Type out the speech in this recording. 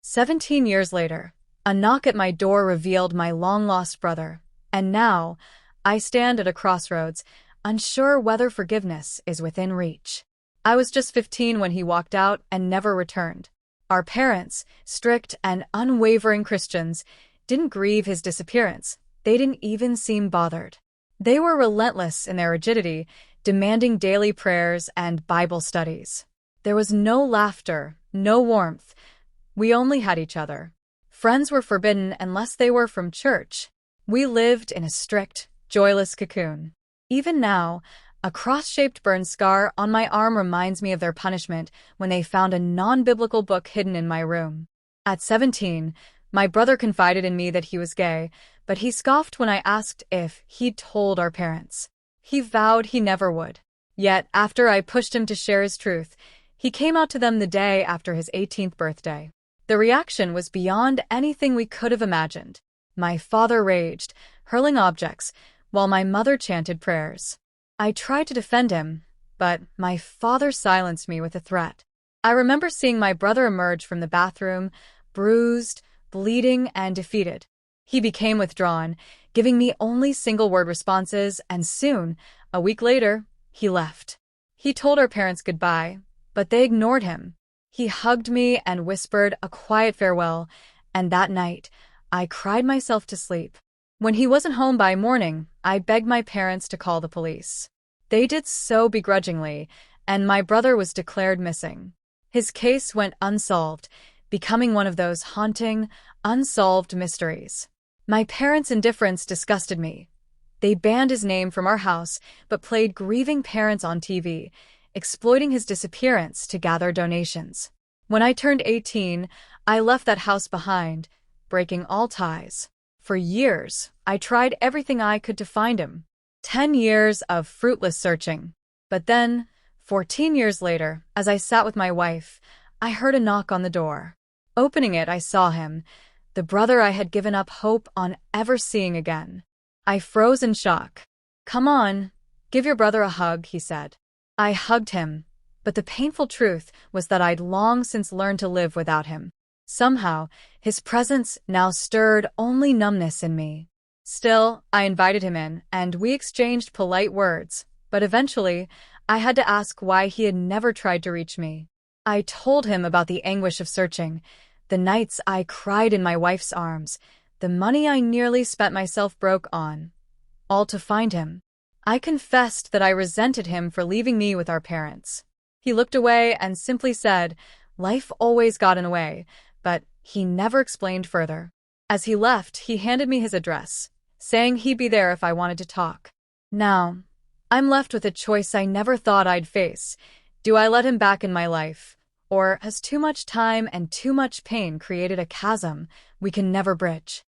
17 years later, a knock at my door revealed my long-lost brother, and now I stand at a crossroads, unsure whether forgiveness is within reach. I was just 15 when he walked out and never returned. Our parents, strict and unwavering Christians, didn't grieve his disappearance. They didn't even seem bothered. They were relentless in their rigidity, demanding daily prayers and Bible studies. There was no laughter, no warmth. We only had each other. Friends were forbidden unless they were from church. We lived in a strict, joyless cocoon. Even now, a cross-shaped burn scar on my arm reminds me of their punishment when they found a non-biblical book hidden in my room. At 17, my brother confided in me that he was gay, but he scoffed when I asked if he'd told our parents. He vowed he never would. Yet, after I pushed him to share his truth, he came out to them the day after his 18th birthday. The reaction was beyond anything we could have imagined. My father raged, hurling objects, while my mother chanted prayers. I tried to defend him, but my father silenced me with a threat. I remember seeing my brother emerge from the bathroom, bruised, bleeding, and defeated. He became withdrawn, giving me only single-word responses, and soon, a week later, he left. He told our parents goodbye, but they ignored him. He hugged me and whispered a quiet farewell, and that night, I cried myself to sleep. When he wasn't home by morning, I begged my parents to call the police. They did so begrudgingly, and my brother was declared missing. His case went unsolved, becoming one of those haunting, unsolved mysteries. My parents' indifference disgusted me. They banned his name from our house, but played grieving parents on TV, exploiting his disappearance to gather donations. When I turned 18, I left that house behind, breaking all ties. For years, I tried everything I could to find him. 10 years of fruitless searching. But then, 14 years later, as I sat with my wife, I heard a knock on the door. Opening it, I saw him, the brother I had given up hope on ever seeing again. I froze in shock. "Come on, give your brother a hug," he said. I hugged him, but the painful truth was that I'd long since learned to live without him. Somehow, his presence now stirred only numbness in me. Still, I invited him in, and we exchanged polite words, but eventually, I had to ask why he had never tried to reach me. I told him about the anguish of searching, the nights I cried in my wife's arms, the money I nearly spent myself broke on, all to find him. I confessed that I resented him for leaving me with our parents. He looked away and simply said, "Life always got in the way," but he never explained further. As he left, he handed me his address, saying he'd be there if I wanted to talk. Now, I'm left with a choice I never thought I'd face. Do I let him back in my life? Or has too much time and too much pain created a chasm we can never bridge?